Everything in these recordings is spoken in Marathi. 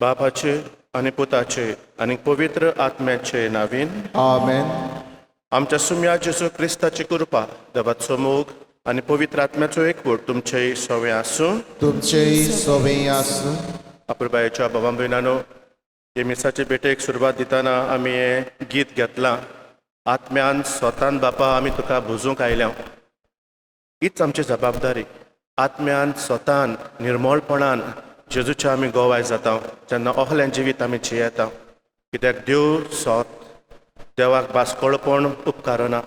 बापाचे आनी पुताचे आनी पवित्र आत्म्याचे नावीन आमेन. आमच्या सुम्या जेजू क्रिस्ताची कृपा देवाचो मोग आनी पवित्र आत्म्याचो एकवट तुमचेय सवे आसूं. तुमचेय सोबे आसूं. अपुरबायेच्या भावां भयणानो, हे मिसाचे भेटेक सुरवात दितना आमी हें गीत घेतलां, आत्म्यान स्वतान बापा आमी तुका भुजूंक आयल्या. हीच आमची जबाबदारी. आत्म्यान स्वतान निर्मळपणान जेजूच्या आमी गोवाय जाता जेन्ना ओहलें जिवीत आमी जियेता. कित्याक देव स्वत देवाक भासकळपण उपकारना,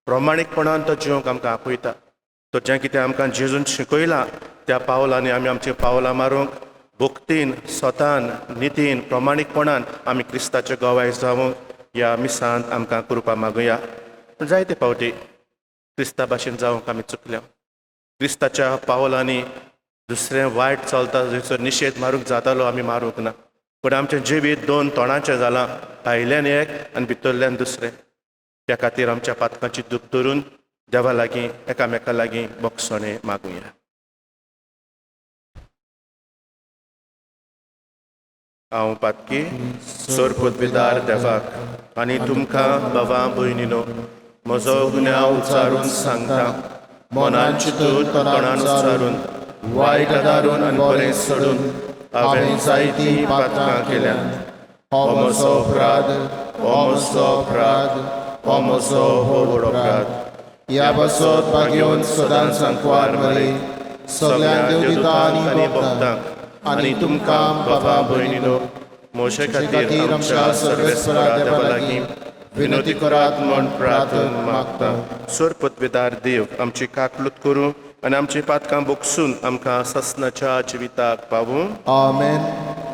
प्रमाणीकपणान तो जिवंक आमकां आपयता. तो जें कितें आमकां जेजून शिकयलां त्या पावलांनी आमी आमचीं पावलां मारूंक भक्तीन स्वतान नितीन प्रमाणीकपणान आमी क्रिस्ताचे गोवाय जावंक ह्या मिसांत आमकां कृपा मागुया. जायते फावटी क्रिस्ता भाशेन जावंक आमी चुकल्या. क्रिस्ताच्या पावलांनी दुसरें वायट चलता थंयसर निशेध मारूंक जातालो आमी मारूंक ना. पूण आमचें जिवीत दोन तोंडाचें जालां, भायल्यान एक आनी भितरल्यान दुसरें. त्या खातीर आमच्या पातकांची दूख धरून देवा लागीं एकामेका लागीं बोगसणे मागुया. हांव पातकी सोर पदवीदार देवाक आनी तुमकां बाबा भयणीनो म्हजो गुन्यांव उच्चारून सांगता. मनान चिंतून तोंडान उच्चारून वायट आदारून आनी बरें सोडून हांवें जायतीं पातकां केल्यात. हो म्हजो अपराध, हो म्हजो अपराध, हो म्हजो हो व्हड अपराध. ह्या बसत भाग्योन सदांच सांकवार मरे सगळ्यांक देव दिता आनी भोगतांक आनी तुमकां बाबा भयणीनो मोशे खातीर आमच्या सर्वेस्परा देवा लागीं विनोदी करात म्हूण प्रार्थन मागता. सोर पदवीदार देव आमची काकलूत करूं आनी आमची पातकां बोगसून आमकां ससनाच्या जिविताक पावूं. आमेन.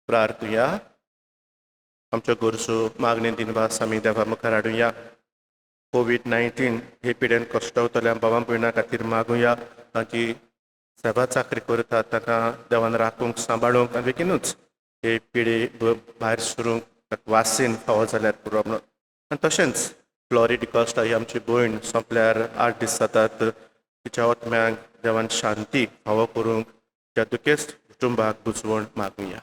प्रार्थुया. आमच्यो गरजो मागणी दिनवास आमी देवा मुखार हाडुया. कोविड-19 हे पिडेन कश्टावतल्या भावां भयणां खातीर मागुया. ताची सेवा चाकरी करतात ताका देवान राखूंक सांबाळूंक आनी बेगीनूच हे पिडे भायर सरूंक ताका वासीन फावो जाल्यार पुरो म्हणून. आनी तशेंच फ्लॉरी डिकॉस्टा ही आमची भयण सोंपल्यार 8 दीस जातात. तिच्या आत्म्याक देवान शांती फावो करूंक त्या दुखेस्त कुटुंबाक बुजवण मागुया.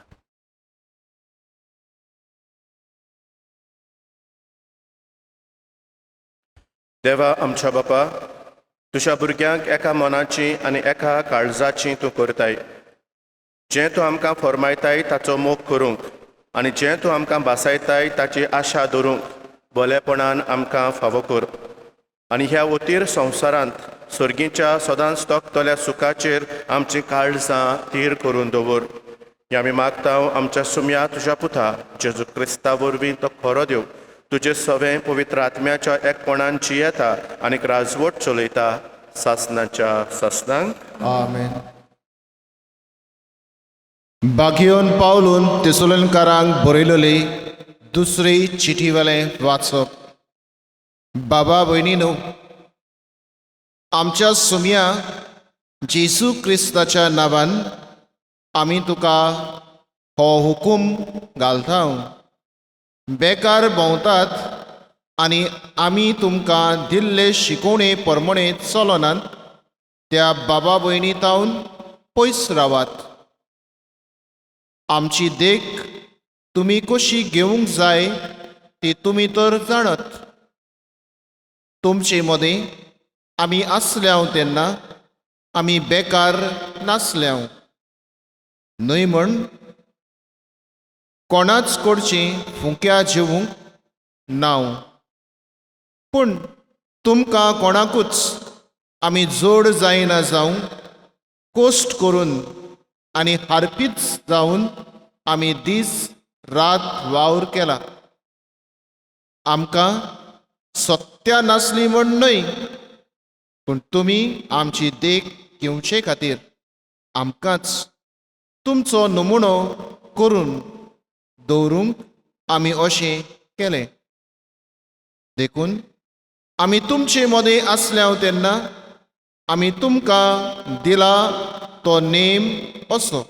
देवा आमच्या बापा, तुज्या भुरग्यांक एका मनाची आनी एका काळजाची तूं करताय. जें तूं आमकां फरमायताय ताचो मोग करूंक आनी जें तूं आमकां भासायताय ताची आशा धरूंक भलेपणान आमकां फावो कर. आनी ह्या ओतीर संवसारांत सर्गीच्या सदांच तोखतल्या सुखाचेर आमची काळजां थीर करून दवर. हें आमी मागतांव आमच्या सुम्या तुज्या पुता जेजू क्रिस्ता वरवीं तो खरो देव तुजें सवें पवित्र आत्म्याच्या एकपणान जियेता आनी राजवट चलयता सासनाच्या सासनांक. आमेन. बागयोन पावलून तेसोलोनिकांक बरयलेली दुसरी चिठीवेलें वाचप. बाबा भयणीनो, आमच्या सुम्या जेजू क्रिस्ताच्या नांवान आमी तुका हो हुकूम घालता. बेकार भोंवतात आनी आमी तुमकां दिल्ले शिकोवणे प्रमाणे चलनात त्या बाबा भयणी तावन पयस रावात. आमची देख तुमी कशी घेवंक जाय ती तुमी तर जाणत. तुमचे मदें आमी आसल्याव तेन्ना आमी बेकार नासल्याव न्हय म्हण कोणाच कडचें फुंक्या जेवूंक नाव, पूण तुमकां कोणाकूच आमी जोड जायना जावं कोश्ट करून आनी हारपीत जावन आमी दीस रात वावर केला. आमकां सत्या नासली म्हण न्हय, पूण तुमी आमची देख घेवचे खातीर आमकांच तुमचो नमुनो करून दवरूंक आमी अशें केलें. देखून आमी तुमचे मदें आसल्याव तेन्ना आमी तुमकां दिला तो नेम असो: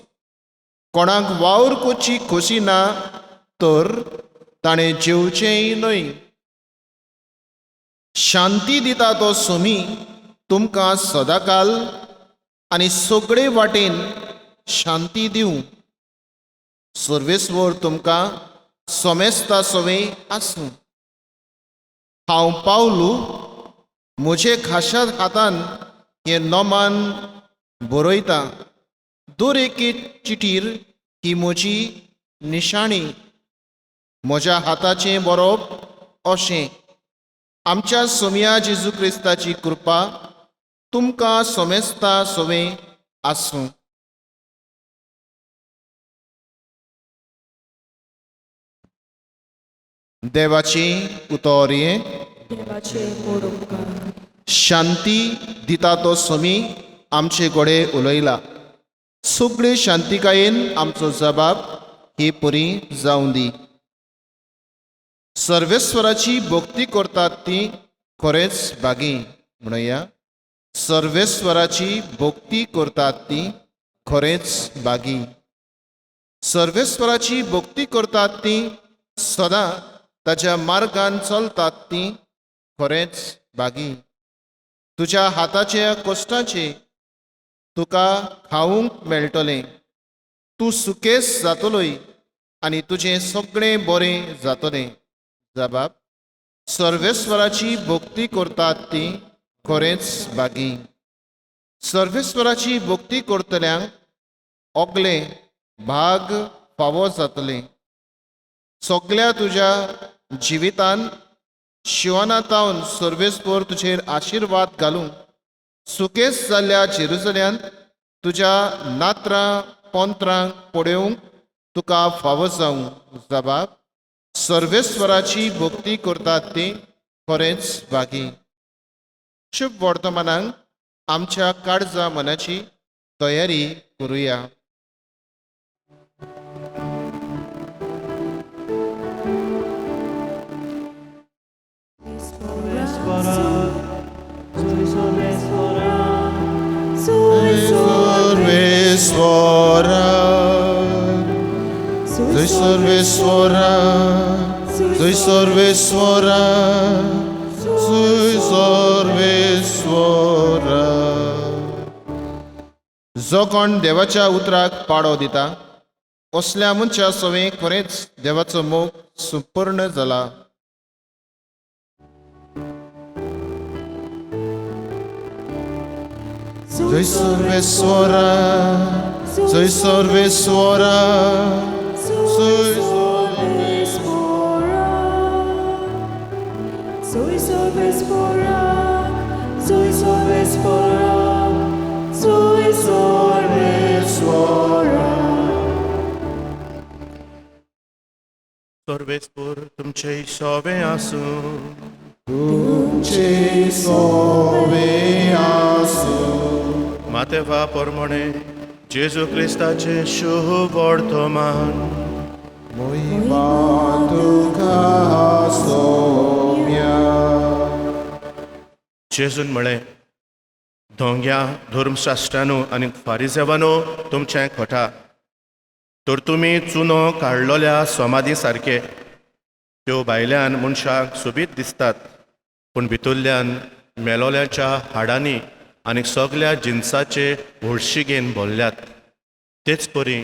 कोणाक वावर करची खोशी ना तर ताणें जेवचेंय न्हय. शांती दिता तो सोमी तुमकां सदांकाल आनी सगळे वाटेन शांती दिवं. सर्वेस्वर तुमकां सोमेस्ता सवे आसूं. हांव पावलू म्हजे खाशा हातान हे नोमान बरयता. दर एके चिटीर ही म्हजी निशाणी. म्हज्या हाताचें बरोवप अशें: आमच्या सोम्या जेजू क्रिस्ताची कृपा तुमकां सोमेस्ता सवे आसूं. देवाची उतोर्ये. शांती दिता तो सोमी आमचे गोडे उलयला. सगळे शांतिकायेन आमचो जबाब ही पुरी जावं दी. सर्वेस्वराची भक्ती करतात ती खरेंच बागी. म्हणया, सर्वेस्वराची भक्ती करतात ती खरेंच बागी. सर्वेस्वराची भक्ती करतात ती सदां ताच्या मार्गान चलतात ती खरेंच बागी. तुज्या हाताच्या कश्टाचे तुका खावूंक मेळटलें. तूं सुकेस जातलोय आनी तुजें सगळें बरें जातलें. जबाब: सर्वेस्वराची भक्ती करतात ती खरेंच बागी. सर्वेस्वराची भक्ती करतल्यांक ओगले भाग फावो जातले. सगळ्या तुज्या जिवितान शिवनातावन सर्वेस्वर तुजेर आशिर्वाद घालूंक सुकेस जाल्ल्या जेरुसल्यांत तुज्या नात्रां पोंत्रांक पळोवंक तुका फावो जावं. जबाब: सर्वेस्वराची भक्ती करतात ती खरेंच बागी. शुभ वर्तमानांक आमच्या काळजा मनाची तयारी करुया. Soy Sorvesvora, soy Sorvesvora, soy Sorvesvora. जो कोण देवाच्या उतराक पाडो दिता असल्या मनशा सवें खरेंच देवाचो मोग संपूर्ण जाला. Soy Sorvesvora, soy Sorvesvora, soy Sorvesvora, soy Sorvesvora, soy Sorvesvora, soy Sorvesvora. सर्वेस्पूर तुमचे सोवे आसूं. तुमचे सोवे आसूं. मातेवा परमणे जेजू क्रिस्ताचे शुभ वर्तमान. मोहिमा तुका सोम्या. जेजून म्हळें, धोंग्या धर्मशास्त्रांनो आनी फारिसेवांनो तुमचें खोटा. तर तुमी चुनो काडलोल्या समाधी सारके. त्यो भायल्यान मनशाक सोबीत दिसतात, पूण भितरल्यान मेलोल्याच्या हाडांनी आनी सगल्या जिन्साचे हळशिकेन भरल्यात. तेच परी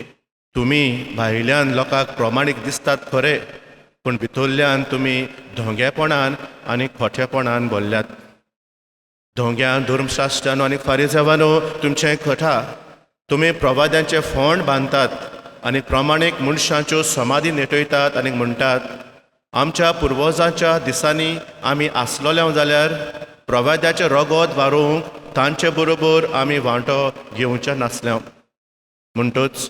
तुमी भायल्यान लोकांक प्रमाणीक दिसतात खरे, पूण भितरल्यान तुमी धोंगेपणान आनी खोटेपणान भरल्यात. धोंग्यान धर्मशास्त्रानो आनी फारिजेवानो तुमचें कथा तुमी प्रवाद्यांचे फोंड बांदतात आनी प्रमाणीक मनशांच्यो समाधी नेटयतात आनी म्हणटात आमच्या पुर्वजांच्या दिसांनी आमी आसलोले जाल्यार प्रवाद्याचें रगत वारूंक तांचे बरोबर आमी वांटो घेवचे नासले म्हणटूच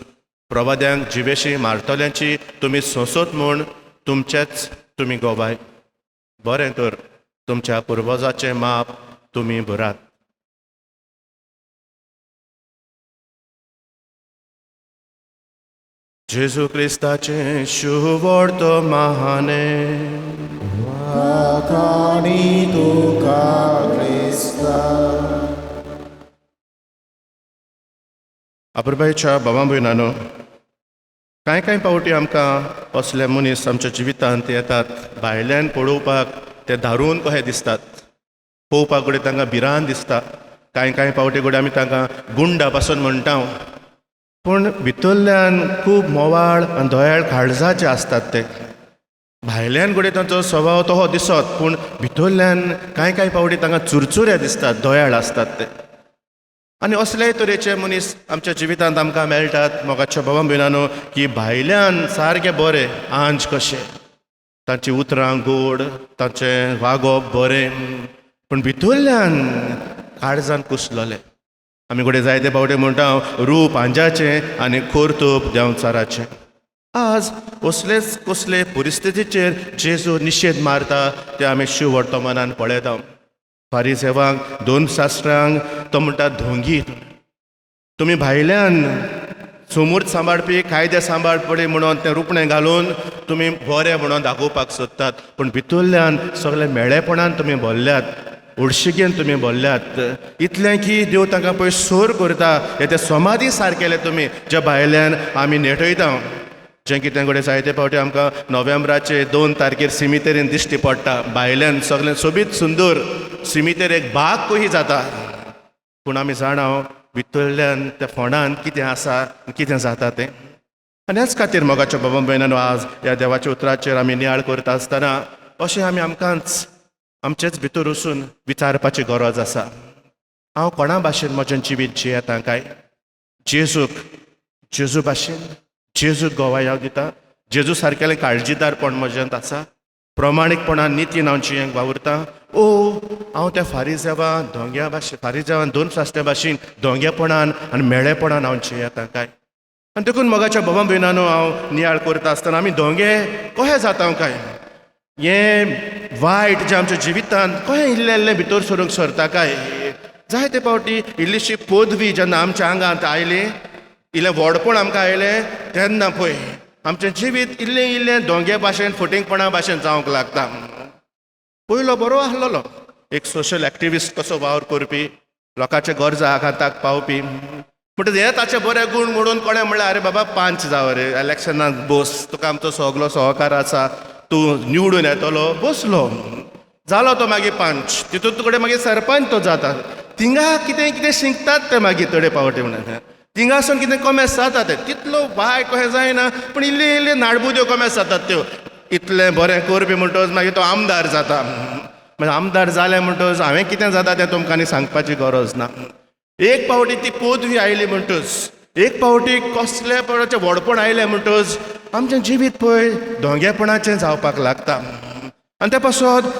प्रवाद्यांक जिवेशी मारतल्यांची तुमी सोंसत म्हूण तुमचेच तुमी गोवाय बरें तर तुमच्या पुर्वजाचें माप तुमी भरात जेजू क्रिस्ताचें शुवर्त महाने आकाणी तुका क्रिस्ता. अपुरबायच्या भावां भयणानो कांय पावटी आमकां असले मनीस आमच्या जिवितांत येतात भायल्यान पळोवपाक ते धारून कशे दिसतात पळोवपाक घडये तांकां भिरांत दिसता कांय पावटी घडये आमी तांकां गुंडा पासून म्हणटा पूण भितरल्यान खूब मोवाळ आनी दोयाळ काळजाचे असतात ते भायल्यान घडये तांचो स्वभाव तसो दिसत पूण भितरल्यान कांय पावटी तांकां चुरचुरे दिसतात दोयाळ असतात ते आनी असले तरेचे मनीस आमच्या जिवितांत आमकां मेळटात मोगाच्या भावां भयणानो की भायल्यान सारके बरे आंज कशे तांची उतरां गोड तांचें वागप बरें पूण भितरल्यान काळजान कुसलोले आमी घडये जायते फावटी म्हणटा रूप आंजाचें आनी कर्तूब देंवचाराचें आज असलेच कसले परिस्थितीचेर जेजू निशेध मारता ते आमी शिव वर्तमानान पळयता फारिसेवांक दोन शास्त्रांक तो म्हणटा धोंगी तुमी भायल्यान समूर्त सांबाळपी कायदे सांबाळपी म्हणून तें रुपणें घालून तुमी बरें म्हणून दाखोवपाक सोदतात पूण भितरल्यान सगळे मेळेपणान तुमी भरल्यात उडशिकेन तुमी भरल्यात इतलें की देव तांकां पळय सोर करता हे ते समाधी सारकेले तुमी जे भायल्यान आमी नेटयता जें कितें घडये जायते फावटी आमकां नोव्हेंबराचे 2 तारखेर सिमितेरीन दिश्टी पडटा भायल्यान सगळें सोबीत सुंदर सिमितेर एक बाग कशी जाता पूण आमी जाणा भितरल्यान त्या फोंडांत कितें आसा कितें जाता तें आनी हेच खातीर मोगाच्या बाबा भयणानो आज ह्या देवाच्या उतराचेर आमी नियाळ करता आसतना अशें आमी आमकांच आमचेच भितर वचून विचारपाची गरज आसा हांव कोणा भाशेन म्हजें जिवीत जियेता काय जेजू भाशेन जेजू गोवायाक दिता जेजू सारकेलें काळजीदारपण म्हज्यांत आसा प्रमाणीकपणान नितीन हांव जियेंक वावुरता हांव त्या फारिजेवां धोंग्या भाशेन फारिजेवान दोन शास्त्रे भाशेन धोंगेपणान आनी मेळेपणान हांव जियेता काय आनी देखून मोगाच्या बाबा भयणानो हांव नियाळ करता आसतना आमी धोंगे कशे जाता काय हें वायट जें आमच्या जिवितांत कशें इल्लें इल्लें भितर सरूंक सरता काय जायते फावटी इल्लीशी पदवी जेन्ना आमच्या आंगांत आयली इल्लें व्हडपण आमकां आयलें तेन्ना पळय आमचें जिवीत इल्लें इल्लें धोंगे भाशेन फटिंगपणा भाशेन जावंक लागता पयलो बरो आसलोलो एक सोशल एक्टिविस्ट कसो वावर करपी लोकांच्या गरजा आघाताक पावपी म्हणटच हे ताचे बरे गूण म्हणून कोणें म्हणलें अरे बाबा पंच जाव रे इलेक्शनाक बस तुका आमचो सगलो सहकार आसा तूं निवडून येतलो बसलो जालो तो मागीर पंच तितून तुकडे मागीर सरपंच तो जाता थिंगा कितें कितें शिंकतात ते मागीर थोडे पावटी म्हणून थिंगासून कितें कॉमेस जाता ते तितलो वायट कशें जायना पूण इल्ले इल्ले नाडबुद्यो कॉमेस जातात त्यो इतलें बरें करपी म्हणटच मागीर तो आमदार जाता मागीर आमदार जाले म्हणटच हांवें कितें जाता तें तुमकां आनी सांगपाची गरज ना एक पावटी ती पदवी आयली म्हणटच एक पावटी कसले प्रकारचें व्हडपण आयलें म्हणटच आमचें जिवीत पळय धोंगेपणाचें जावपाक लागता आनी ते पासून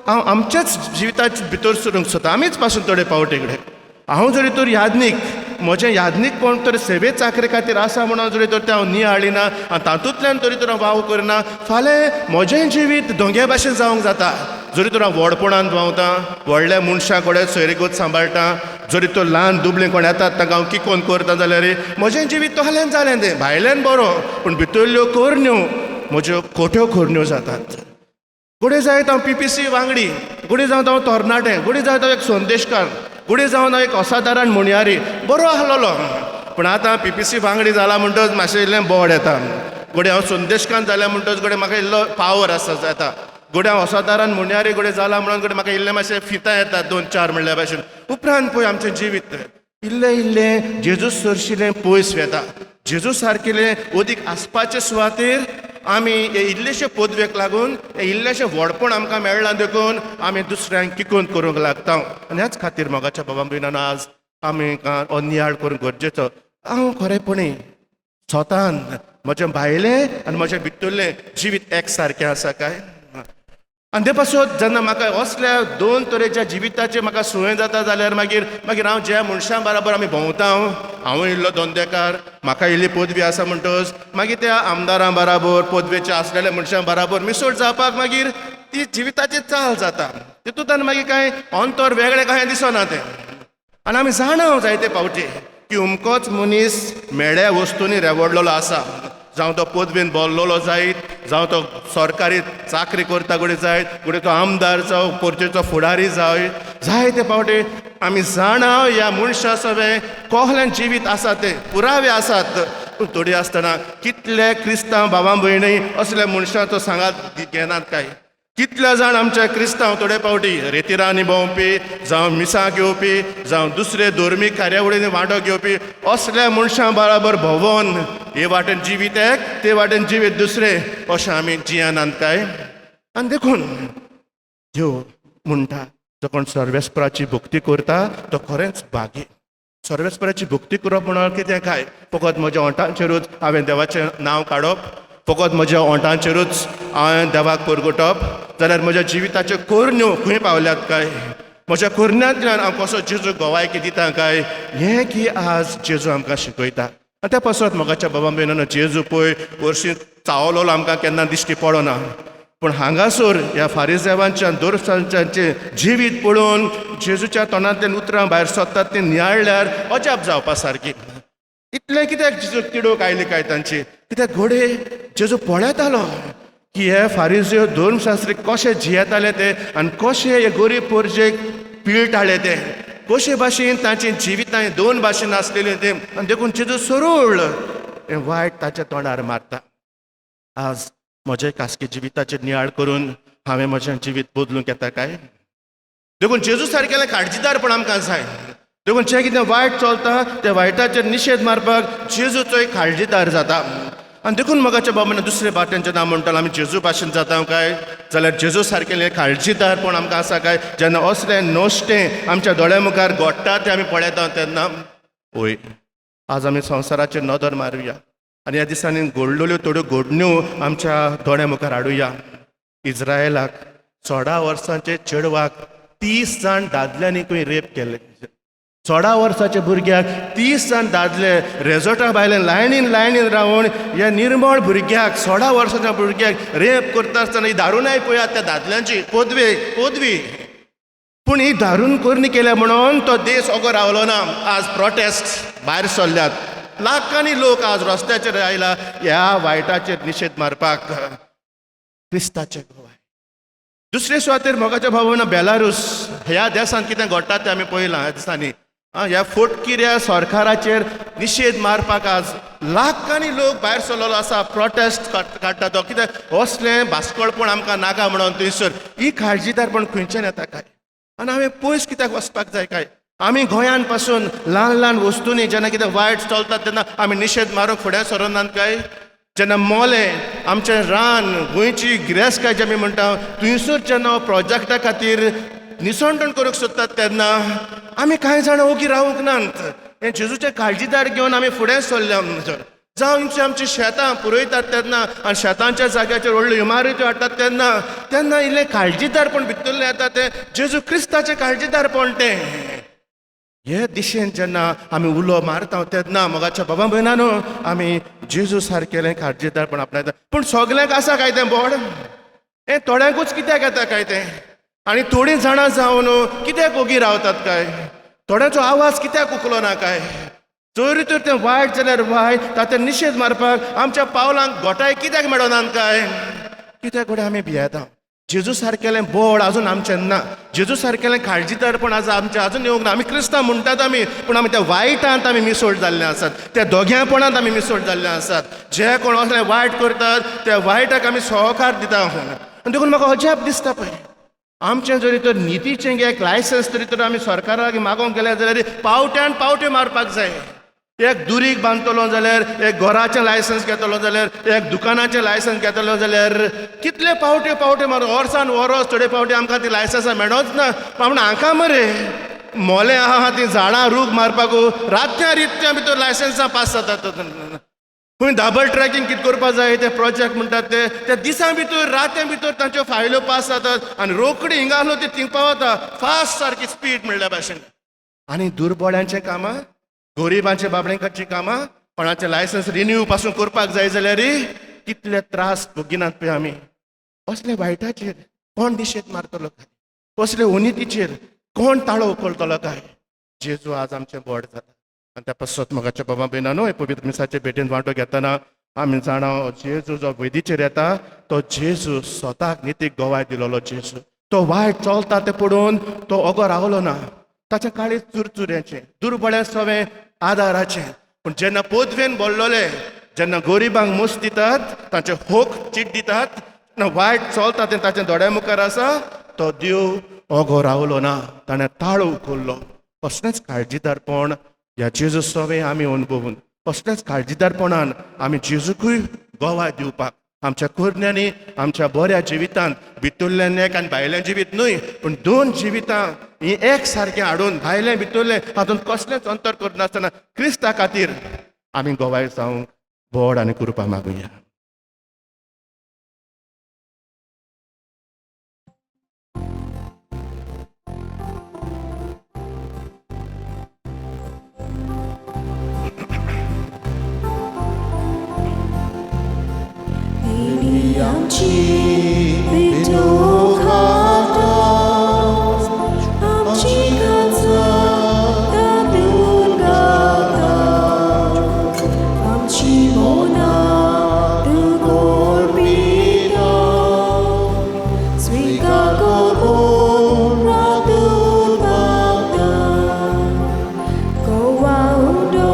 हांव आमच्याच जिविताचे भितर सरूंक सोदता आमीच पासून थोडे पावटी कडेन हांव जरी तर यादनीक म्हजें यादनीकपण तर सेवे चाकरे खातीर आसा म्हणून जरी तर तें हांव नियाळिना आनी तातूंतल्यान तरी तर हांव वाव करना फाल्यां म्हजें जिवीत धोंगे भाशेन जावंक जाता जरी तर हांव व्हडपणान वावतां व्हडल्या मनशां कडेन सोयरीगत सांबाळटा जरी तर ल्हान दुबळें कोण येतात तांकां हांव किकोन करता जाल्यार म्हजें जिवीत तोहल्यान जालें तें भायल्यान बरो पूण भितरल्यो कोरण्यो म्हज्यो खोट्यो खोरण्यो जातात घडये जायत हांव PPC वांगडी घडये जावं हांव तरणाटें घडये जायत हांव एक संदेशकार घडये जावन हांव एक असाधारण म्हणयारी बरो आसलोलो पूण आतां PPC वांगडी जाला म्हणटच मातशें इल्लें बोड येता घडये हांव संदेशकांत जाल्या म्हणटच घडये म्हाका इल्लो पावर आसा जाता घडये हांव असाधारण म्हणयारी घडये जाला म्हणून घडये म्हाका इल्लें मातशें फितां येतात 2-4 म्हणल्या भाशेन उपरांत पळय आमचें जिवीत इल्लें इल्लें जेजू सरशिलें पयस वेता जेजू सारकेलें अदीक आसपाचे सुवातेर आमी हे इल्लेशे पदवेक लागून हे इल्लेशे व्हडपण आमकां मेळ्ळां देखून आमी दुसऱ्यांक किकून करूंक लागता आनी ह्याच खातीर मोगाच्या बाबा भयणान आज आमी हो नियाळ करूंक गरजेचो हांव खरेपणी स्वतान म्हजें भायलें आनी म्हजें भितरलें जिवीत एक सारकें आसा काय आनी ते पासून जेन्ना म्हाका असल्या दोन तरेच्या जिविताची म्हाका संवय जाता जाल्यार मागीर हांव ज्या मनशां बरोबर आमी भोंवता हांवूय इल्लो धंदेकार म्हाका इल्ली पदवी आसा म्हणटच मागीर त्या आमदारां बरोबर पदवेचे आसलेल्या मनशां बरोबर मिसळ जावपाक मागीर ती जिविताची चाल जाता तितूंतल्यान मागीर कांय अंतर वेगळें कांय दिसना तें आनी आमी जाणा जायते फावटी की उमकोच मनीस मेड्या वस्तूंनी रेवडलेलो आसा जावं तो पदवेन बोल्लोलो जायत जावं तो सरकारी चाकरी करता घडये जायत घडये तो आमदार जावं परचेचो फुडारी जायत जायते फावटी आमी जाणा ह्या मनशा सगळें कोहलें जिवीत आसा ते पुरावे आसात पूण थोडी आसतना कितले क्रिस्तांव भावां भयणी असल्या मनशांचो सांगात घेनात काय कितले जाण आमचे क्रिस्तांव थोडे फावटी रेतीरां निभोवपी जावं मिसां घेवपी जावं दुसरे धर्मीक कार्यावळींनी वांटो घेवपी असल्या मनशां बरोबर भोंवून हे वाटेन जिवीत एक ते वाटेन जिवीत दुसरे अशें आमी जियानात काय आनी देखून देव म्हणटा जो कोण सर्वेस्पराची भक्ती करता तो खरेंच भागी सर्वेस्पराची भक्ती करप म्हणून कितें काय फकत म्हज्या ओंठांचेरूच हांवें देवाचें नांव काडप फकत म्हज्या ओंठांचेरूच हांवें देवाक परगटप जाल्यार म्हज्या जिविताच्यो कोरण्यो खंय पावल्यात काय म्हज्या कोरण्यांतल्यान हांव कसो जेजू गोवायकी दिता काय हें की आज जेजू आमकां शिकयता आनी त्या पासत मोगाच्या बाबा भयणानो जेजू पळय वर्शी चावलोलो आमकां केन्ना दिश्टी पडना पूण हांगासर ह्या फारिसेवांच्या दोरसांचे जिवीत पळोवन जेजूच्या तोंडांतल्यान उतरां भायर सरतात तें नियाळल्यार अजाप जावपा सारकी इतलें कित्याक जेजू तिडोक आयली काय तांची कित्याक घोडे जेजू पळयतालो की हे फारिजियो धर्मशास्त्री कशे जियेताले ते आनी कशे हे गरीब पोरजेक पिळटाले ते कशे भाशेन तांची जिवितां दोन भाशेन आसलेली ते आनी देखून जेजू सरळ हें वायट ताच्या तोंडार मारता आज म्हजे खासगी जिविताचेर नियाळ करून हांवें म्हजें जिवीत बदलूंक येता काय देखून जेजू सारकेलें काळजीदारपण आमकां जाय देखून जें कितें वायट चलता त्या वायटाचेर निशेध मारपाक जेजूचो एक काळजीदार जाता आनी देखून मोगाच्या बाबान दुसरे वाटेन जेन्ना म्हणटालो आमी जेजू भाशेन जाता काय जाल्यार जेजू सारकेलें काळजीदारपण आमकां आसा काय जेन्ना असलें नश्टें आमच्या दोळ्या मुखार घोडटा तें आमी पळयता तेन्ना वय आज आमी संवसाराचेर नदर मारुया आनी ह्या दिसांनी घडलेल्यो थोड्यो घडण्यो आमच्या दोळ्या मुखार हाडुया इज्रायलाक 16 वर्सांचे चेडवाक 30 जाण दादल्यांनी खंय रेप केले 16 वर्साच्या भुरग्याक 30 जाण दादले रेजॉर्टा भायल्यान लायनीन रावून ह्या निर्मळ भुरग्याक 16 वर्साच्या भुरग्याक रेप करता आसतना ही दारूनाय पळयात त्या दादल्यांची पदवी पूण ही दारून करणी केल्या म्हणून तो देश ओगो रावलो ना आज प्रोटेस्ट भायर सरल्यात लाखांनी लोक आज रस्त्याचेर आयला ह्या वायटाचेर निशेध मारपाक क्रिस्ताचे गोवाय दुसरे सुवातेर मोगाच्या भावान बेलारूस ह्या देशांत कितें घडटा तें आमी पळयलां ह्या दिसांनी ह्या फोटकिऱ्या सरकाराचेर निशेध मारपाक आज लाखांनी लोक भायर सरलेलो आसा प्रोटेस्ट काडटा तो कित्याक असलें भास्कळपण आमकां नाका म्हणून थंयसर ही काळजीदारपण खंयच्यान येता काय आनी हांवें पयस कित्याक वचपाक जाय काय आमी गोंयान पासून ल्हान वस्तूंनी जेन्ना कितें वायट चलता तेन्ना आमी निशेध मारूंक फुडें सरनात काय जेन्ना मोलें आमचें रान गोंयची गिरेस्तकाय जी आमी म्हणटा थंयसर जेन्ना प्रोजेक्टा खातीर निसंडण करूंक सोदतात तेन्ना आमी कांय जाणां ओगी रावूंक नात हें जेजूचें काळजीदार घेवन आमी फुडें सरल्या जावं आमची शेतां पुरयतात तेन्ना आनी शेतांच्या जाग्याचेर व्हडल्यो इमारत्यो हाडटात तेन्ना इल्लें काळजीदारपण भितरलें येता तें जेजू क्रिस्ताचें काळजीदारपण तें हे दिशेन जेन्ना आमी उलो मारता तेन्ना मोगाच्या बाबा भयणानो आमी जेजू सारकेलें काळजीदारपण आपणायता पूण सगल्यांक आसा काय तें बोड हें थोड्यांकूच कित्याक येता काय तें आनी थोडीं जाणां जावन कित्याक ओगी रावतात काय थोड्यांचो आवाज कित्याक उखलो ना काय जरी तर तें वायट जाल्यार वायट ताचेर निशेध मारपाक आमच्या पावलांक घोटाय कित्याक मेळनात काय कित्याक घोडे आमी भियेता जेजू सारकेलें बोड आजून आमचें ना जेजू सारकेलें काळजीदारपण आज आमचें आजून येवंक ना आमी क्रिस्तांव म्हणटात आमी पूण आमी त्या वायटांत आमी मिसळ जाल्ले आसात त्या दोग्यापणांत आमी मिसळ जाल्ले आसात जे कोण असलें वायट करतात त्या वायटाक आमी सहकार दिता आनी देखून म्हाका अजाप दिसता पळय आमचें जरी तर नितीचें एक लायसन्स तरी तर आमी सरकाराक मागोवंक गेले जाल्यार पावट्यान पावट्यो मारपाक जाय एक दुरीक बांदतलो जाल्यार एक घराचें लायसन्स घेतलो जाल्यार एक दुकानाचें लायसन्स घेतलो जाल्यार कितले पावटे मारून वर्सान वरोस थोडे फावटी आमकां ती लायसन्सां मेळोच ना पूण हांकां मरे मोले आहा ती झाडां रूख मारपाक रातच्या भितर लायसन्सां पास जातात खंय डबल ट्रॅकिंग कितें करपा जाय ते प्रोजेक्ट म्हणटात ते दिसां भितर रात्या भितर तांच्यो फायलो पास जातात आनी रोखडी हिंगा आहलो ती थिंग पावता फास्ट सारकी स्पीड म्हणल्या भाशेन आनी दुर्बळ्यांचें कामां गरिबांचे बाबडेंकाची कामां कोणाचें लायसन्स रिन्यू पासून करपाक जाय जाल्यार कितले त्रास भोगिनात पळय आमी असले वायटाचेर कोण निशेध मारतलो काय कसले उनितीचेर कोण ताळो उखलतलो काय जेजू आज आमचें व्हड जाता आनी त्या पसत मोगाच्या बाबा भयणानो हे पवित्र मिसाचे भेटेन वांटो घेतना आमी जाणाव जेजू जो वेदीचेर येता तो जेजू स्वताक नितीक गोवाय दिलोलो जेजू तो वायट चलता ते पडून तो ओगो रावलो ना ताच्या काळी चुरचुऱ्याचें दुर्बळें सवें आदाराचें पूण जेन्ना पोदवेन बोल्लोले जेन्ना गरिबांक मूस दितात तांचे होक चीट दितात तेन्ना वायट चलता तें ताच्या दोळ्या मुखार आसा तो देव ओगो रावलो ना ताणें ताळो उखल्लो कसलेंच काळजीदारपण ह्या जेजू सवें आमी अनुभवून कसलेंच काळजीदारपणान आमी जेजूकूय गोवाय दिवपाक आमच्या कुरण्यांनी आमच्या बऱ्या जिवितांत भितरल्यान एक आनी भायलें जिवीत न्हय पूण दोन जिवितां ही एक सारकें हाडून भायलें भितरलें हातूंत कसलेंच अंतर करनासतना क्रिस्ता खातीर आमी गोवाय जावंक व्हड आनी कृपा मागुया आमची बिटूक खाता आमची कांचां तातूंत घाता आमची मोनां तुगोर पिता स्विकार करून रातून मागता गोवा उडो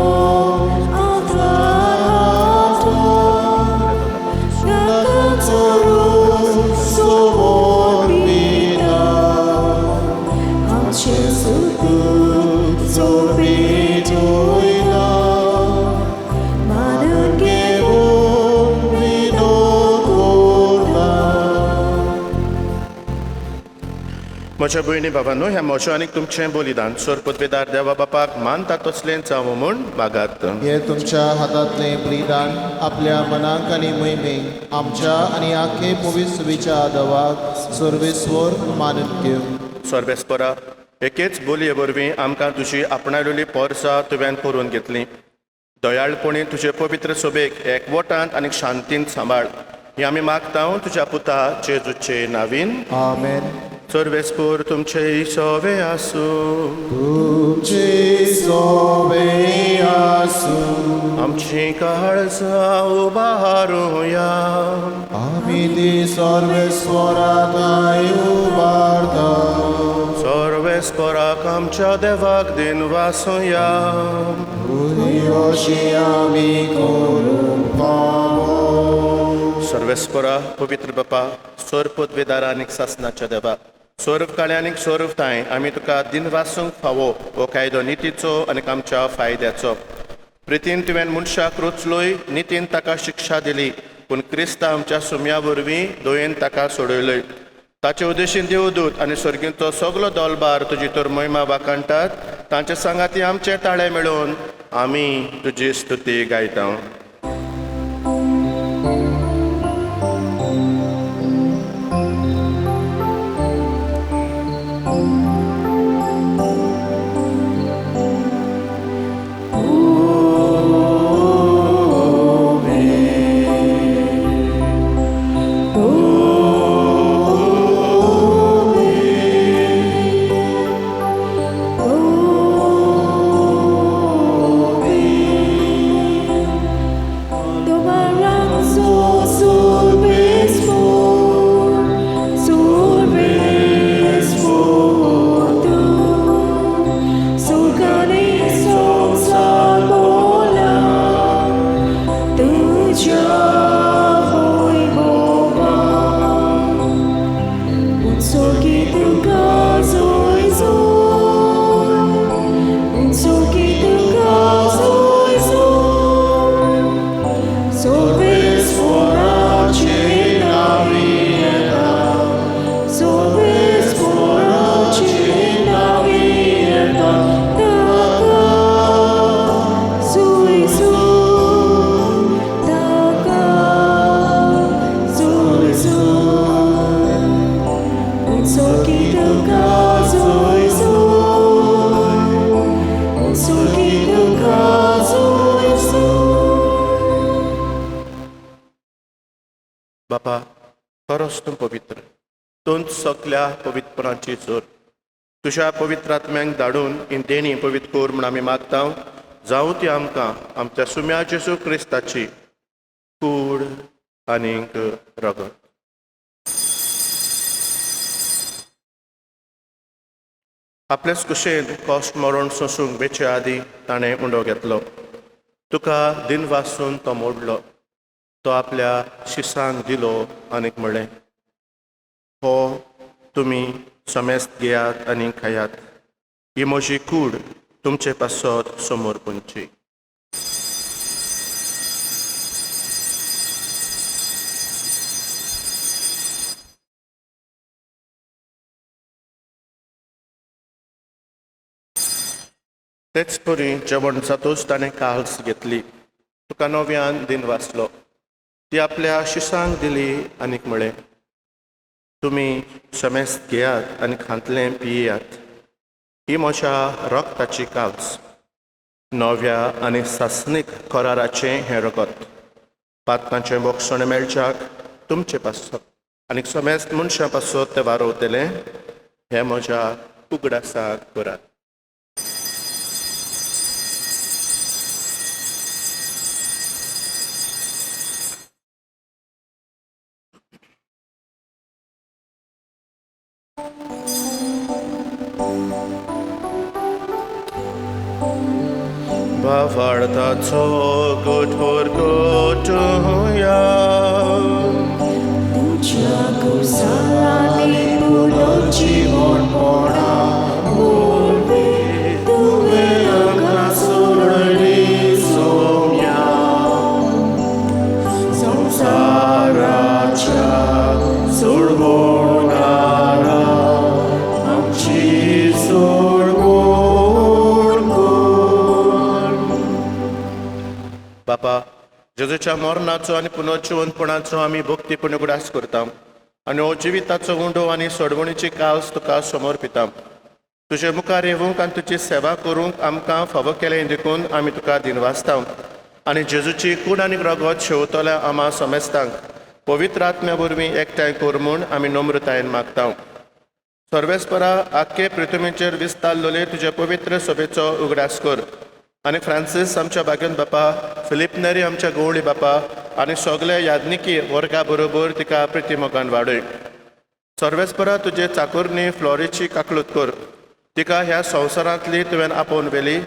म्हज्या भयणी बाबांनो ह्या मोशो आनीक तुमचें बलिदान सोरपतवेदार देवा बापाक मानता तसलें जावं म्हूण मागात हे तुमच्या हातांतलें बलिदान आपल्या मनाक आनी मोहिमेक आमच्या आनी आखे पवित्र विच्या देवाक सर्वेस्वर मानून घेवं सर्वेस्परा एकेच बोलये वरवीं आमकां तुजी आपणायलेली पोरसां तुवें करून घेतलीं दयाळपणी तुजे पवित्र सोबेक एकवटांत आनी शांतीन सांबाळ ही आमी मागता तुज्या पुता जेजूचे नांवीन आमेन सर्वेस्पूर तुमचे सोवे आसूं तुमचे सोबे आसूं आमची काळजां उबारूया आमी ती सर्वेस्वराताय उबारता सर्वेस्पराक आमच्या देवाक दिन वासूया अशी आमी करूंक फावो सर्वेस्परा पवित्र बापा सोरपत वेदार आनीक सासनाच्या देवा सोर्व काळे आनीक सोर्व ताय आमी तुका दिन वासूंक फावो हो कायदो नितीचो आनी आमच्या फायद्याचो प्रितीन तुवें मनशाक रोचलोय नितीन ताका शिक्षा दिली पूण क्रिस्त आमच्या सुम्या वरवीं दोयेन ताका सोडयलोय ताचे उद्देशीन देवदूत आनी सर्गींचो सगलो दोलबार तुजी तर महिमा वाकाणटात तांचे सांगाती आमचे ताळे मेळोवन आमी तुजी स्तुती गायता बापा खरोच तूं पवित्र, तूंच सगल्या पवित्रपणाची जोर. तुज्या पवित्र आत्म्यांक धाडून ही देणी पवित्र कोर म्हूण आमी मागता. जावं ती आमकां आमच्या सुम्या जेजू क्रिस्ताची कूड आनीक रगत. आपल्याच कुशेन कॉस्ट मरण सोंसूंक बेचे आदी ताणें उंडो घेतलो. तुका दिन वासून तो मोडलो. तो आपल्या शिसांक दिलो आनीक म्हणलें, हो तुमी समेस्त घेयात आनी खायात. ही म्हजी कूड तुमचे पासत समोर पोंदची. तेच परी जेवण जातूच ताणें काल्स घेतली. तुका नव्यान दिन वाचलो. ती आपल्या शिसांक दिली आनीक म्हळें, तुमी समेस्त घेयात आनी खांतलें पियेयात. ही म्हज्या रगताची काल्स, नव्या आनी सासणीक कराराचें हें रगत. पातकांचें बोगसण मेळच्याक तुमचे पासत आनीक समेस्त मनशां पासत तें वारोवतलें. हें म्हज्या उगडासाक करात. Bavartaco kotfor kotuya. Tuja kusalani punoci morpona volve tuve angasorani somya. Samsaracha surgonara amchi बापा, जेजूच्या मरणाचो आनी पुनर्जिवनपणाचो आमी भक्तीपूर्ण उगडास करता आनी हो जिविताचो उंडो आनी सोडवणीची काल्स तुका समर्पिता. तुजे मुखार येवंक आनी तुजी सेवा करूंक आमकां फावो केलें देखून आमी तुका दिनवासता. आनी जेजूची कूड आनी रगत शेवतल्या आमा समेस्तांक पवित्र आत्म्या वरवीं एकठांय कर म्हूण आमी नम्रतायेन मागता. सर्वेस्परा आख्खे पृथ्वीचेर विस्तारलोले तुजे पवित्र सभेचो उगडास कर. आनी फ्रांसीस आमच्या बागेन बापा, फिलीप नेरी आमच्या गवळी बापा आनी सगळे याज्ञिकी वर्गा बरोबर तिका प्रितीमोगान वाडय. सर्वेस्परा तुजे चाकुरनी फ्लॉरीची काकलूत कर. तिका ह्या संवसारांतली तुवें आपोवन व्हेली.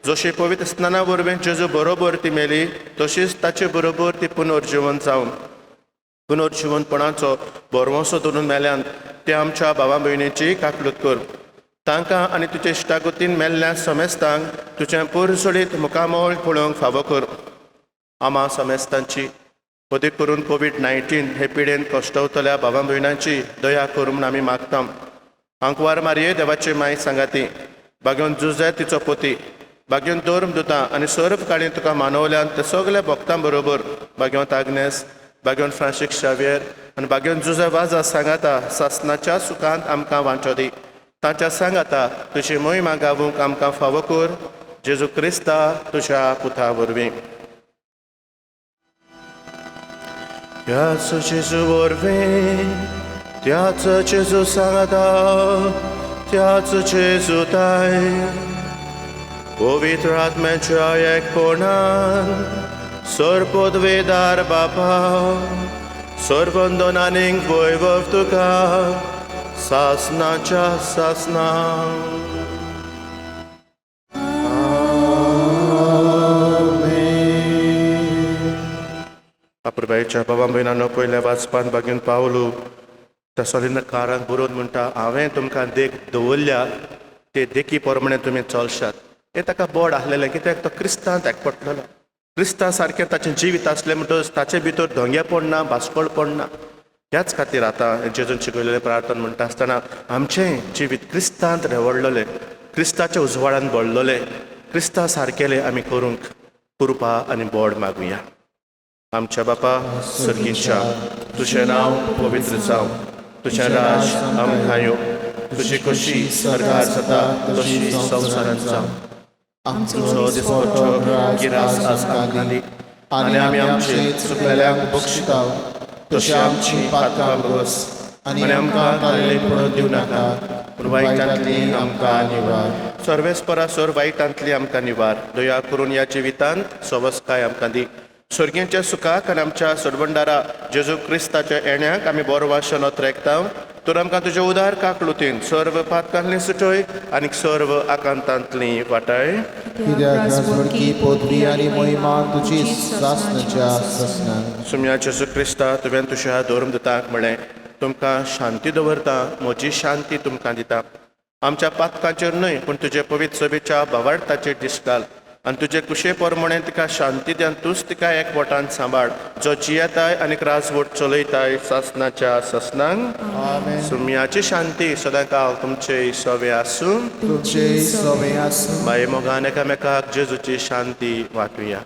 जशी पवित्र स्नाना वरवीं जेजू बरोबर ती मेली, तशीच ताचे बरोबर ती पुनर्जिवन जावन पुनर्जिवनपणाचो बोरवोसो धरून मेल्यान ते आमच्या भावा भयणीची काकलूत कर. तांकां आनी तुजे इश्टागतीन मेल्ल्या समेस्तांक तुजें पुरसुडीत मुखामोळ पळोवंक फावो कर. आमा समेस्तांची अदीक करून कोवीड-19 हे पिडेन कश्टवतल्या भावा भयणांची दया कर म्हूण आमी मागता. आंकवार मारये देवाची माय सांगाती, बागेवन जुजे तिचो पोती, बागेवन दोर्म दुतां आनी सर्व काळी तुका मानवल्यान ते सगल्या भक्तां बरोबर बागेवंत आग्नेस, बागेवन फ्रांशीक शावेर आनी बागेवन जुजे वाजा सांगाता सासणाच्या सुखांत आमकां वांटो दी. तांच्या सांगाता तुजी मोहिमा गावूंक आमकां फावो कर. जेजू क्रिस्ता तुज्या पुता वरवीं. त्याच जेजू वरवीं, त्याच जेजू सांगाता, त्याच जेजू ताय पवित्र आत्म्याच्या एकपणान सर्वोद्वेदार बापा सर्वंदनानीक वैभव तुका सासनाच्या सासना. आपुरबायेच्या भावां भयणांनो, पयल्या वाचपान बागेन पावलो तेसोलिना कारांक बरोवन म्हणटा, हांवें तुमकां देख दवरल्या ते देखी प्रमाणे तुमी चलशात. हें ताका बोड आहलेलें, कित्याक तो क्रिस्तांत एकपडलेलो. क्रिस्तां सारकें ताचें जिवीत आसलें म्हणटच ताचे भितर धोंगेपण ना, भासपळपण ना. ह्याच खातीर आतां जेजून शिकयलेलें प्रार्थना म्हणटा आसतना आमचें जिवीत क्रिस्तांत रेवडलेलें, क्रिस्ताच्या उजवाडान बळ्ळलें, क्रिस्ता सारकेलें आमी करूंक कृपा आनी बोड मागुया. आमच्या बापा सर्गीच्या, तुजें नांव पवित्र जावं, तुजें राज आमकां येवं, तुजी कशी सरकार जाता तशी संवसारांत जावं. आमचो दिसपट्टो गिरास आज आमकां दी आनी आमी आमचे चुकलेल्यांक बक्षिता तशी आमची पातकां बस आनी आमकां ताल्ले पडून दिवं नाका पूण वायटांतली आमकां निवार. सर्वेस्परासोर वायटांतली आमकां निवार. दया करून ह्या जिवितांत सवस्काय आमकां दी. स्वर्गीयांच्या सुखाक आनी आमच्या सोडवंडारा जेजू क्रिस्ताच्या येण्याक आमी बरो वाशेन ओतरेकता. तर आमकां तुज्या उदार काकलुतीन सर्व पातकांतली सुटोय आनी सर्व आकांतांतली वाटाय. कित्याक राजवडकी पदवी आनी मोहिमा तुजी सासणाच्या ससनान. सुम्या जेजू क्रिस्ता तुवें तुज्या धर्म दिताक म्हळें तुमकां शांती दवरता, म्हजी शांती तुमकां दिता. आमच्या पातकांचेर न्हय पूण तुजे पवित्र सभेच्या भावार्थाचेर दिश्ट घाल आनी तुजे कुशे पोरमणें तिका शांती दिवन तूंच तिका एकवटान सांबाळ जो जियेताय आनी राजवट चलयताय सासणाच्या ससनांक. सुम्याची शांती सदांकाळ तुमचे सवे आसूं. तुमचे सवे आसूं. बाये मोगान एकामेकाक जेजूची शांती वाटुया.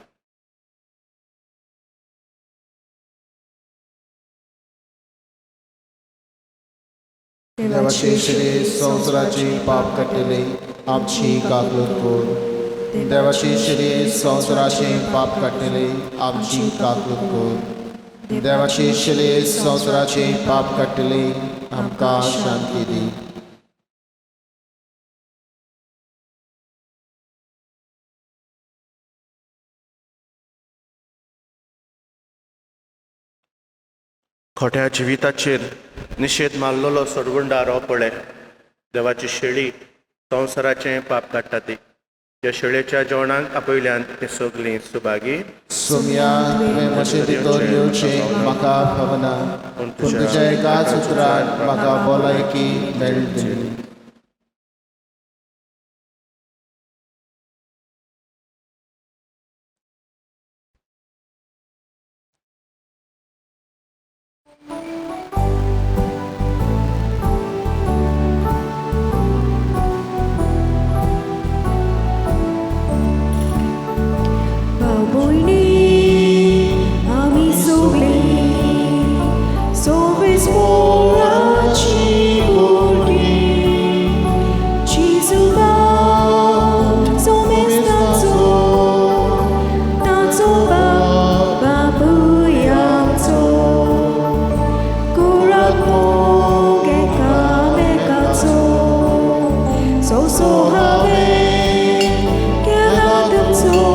देवाचे शिरे संवसाराचे पाप काडटले आमची काकलूत कोर. देवाचे शिरे संवसाराचे पाप काडटले आमची काकलूत कोर. देवाचे शिरे संवसाराचे पाप काडटले आमकां शांती दी. खोट्या जिविताचेर निशेध मारलेलो सोडवंडार हो पळय. देवाची शेळी संवसाराचें पाप काडटा ती. त्या शेळयेच्या जेवणाक आपयल्यान ती सगळीं सुभागी. सोम्या तुवें म्हजें भितर येवचें म्हाका भावना पूण तुज्या एकाच उतरान म्हाका भलायकी मेळटली. आमी सगळीं मोराची भुरगीं जेजू सोमेस ताचो बापूय आमचो कुराक मोग एकामेकाचो सोसो हांवें केला तुमचो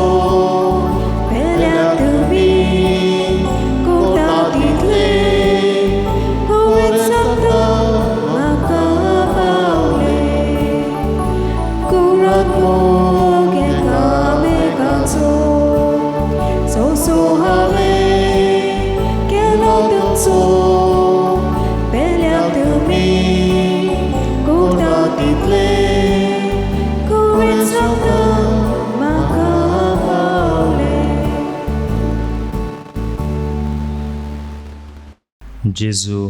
जेजू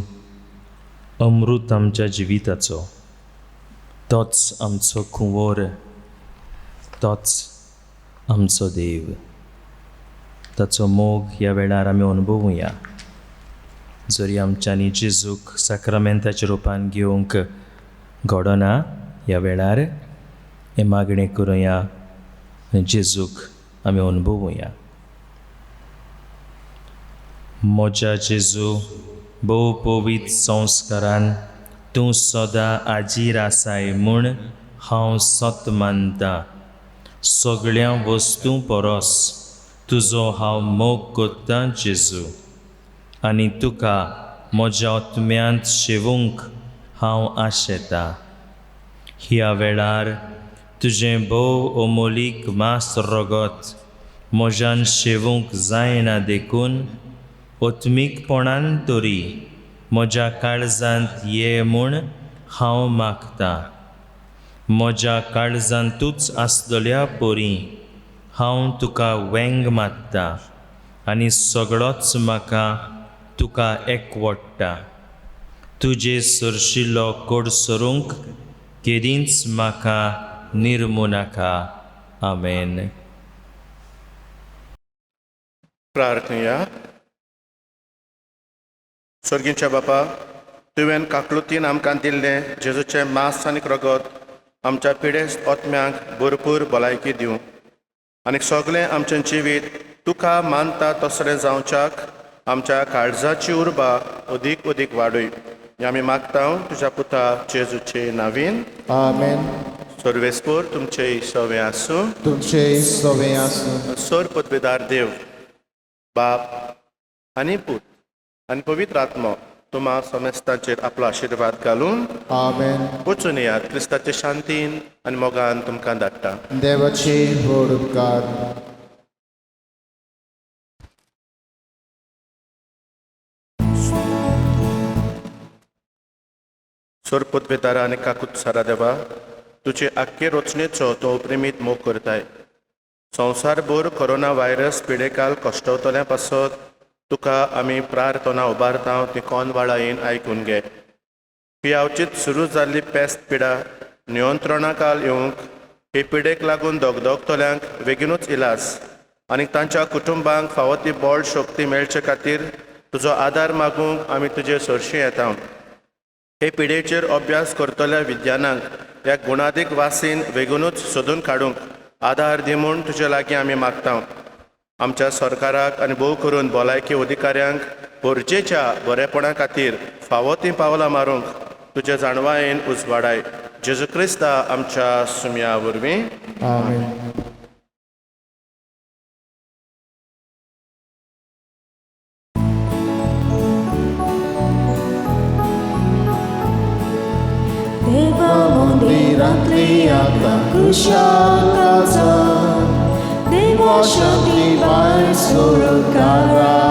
अमृत आमच्या जिविताचो, तोच आमचो कुंवर, तोच आमचो देव. ताचो मोग ह्या वेळार आमी अनुभवुया. जरी आमच्यांनी जेजूक साक्रामेंताच्या रुपान घेवंक घडना ह्या वेळार हे मागणें करुया जेजूक आमी अनुभवुया. म्हज्या जेजू भोव पवित्र संस्कारान तूं सदां आजीर आसाय म्हूण हांव सत मानतां. सगळ्या वस्तू परस तुजो हांव मोग करतां जेजू आनी तुका म्हज्या आत्म्यांत शेवूंक हांव आशेतां. ह्या वेळार तुजें भोव अमोलीक मास रगत म्हज्यान शेवूंक जायना देखून ओत्मीकपणान तरी म्हज्या काळजांत ये म्हूण हांव मागतां. म्हज्या काळजांतूच आसलेल्या परी हांव तुका वेंग मात्तां आनी सगळोच म्हाका तुका एकवडटा. तुजे सरशिल्लो कोड सरूंक केदींच म्हाका निर्मू नाका. आमेन. प्रार्थना. स्वर्गीच्या बापा, तुवें काकलुतीन आमकां दिल्लें जेजूचें मांस आनी रगत आमच्या पिडेस्त आत्म्यांक भरपूर भलायकी दिवं आनी सगळें आमचें जिवीत तुका मानता तसलें जावच्याक आमच्या काळजाची उर्बा अदीक अदीक वाडय हें आमी मागता तुज्या पुता जेजूचे नांवीन. आमेन. सर्वेस्पोर तुमचे सवे आसूं. तुमचे सवे आसूं. सर पदवेदार देव बाप आनी पूत आनी पवित्र आत्मा तुम्हा समेस्तांचेर आपलो आशिर्वाद घालून आमेन. वचून येयात. क्रिस्ताचे शांतीन आनी मोगान तुमकां धाडटा. देवाचे व्हड उपकार. सोर पदवेदारा आनी काकुत्सारा देवा तुजे आख्खे रचणेचो तो उप्रेमीत मोग करताय. संवसारभर कोरोना व्हायरस पिडेकाल कश्टवतल्या पासत तुका आमी प्रार्थना उबारता ती कोनवाळायेन आयकून घे. ही अवचित सुरू जाल्ली पेस्त पिडा नियंत्रणाकाल येवंक हे पिडेक लागून दोगदोगतल्यांक बेगीनूच इलाज आनी तांच्या कुटुंबांक फावो ती बोड शक्ती मेळचे खातीर तुजो आदार मागूंक आमी तुजे सरशी येता. हे पिडेचेर अभ्यास करतल्या विद्यानांक ह्या गुणादीक वासीन बेगूनूच सोदून काडूंक आदार दी म्हूण तुजे लागीं आमी मागता. आमच्या सरकाराक आनी भोव करून भलायकी अधिकाऱ्यांक गरजेच्या बरेपणा खातीर फावो ती पावलां मारूंक तुजे जाणवायेन उजवाडाय. जेजू क्रिस्ता आमच्या सुमया वरवीं. आमेन. देवा मंदिरांतली आतां कुशाल देवा शांती भायर सोडून काडा.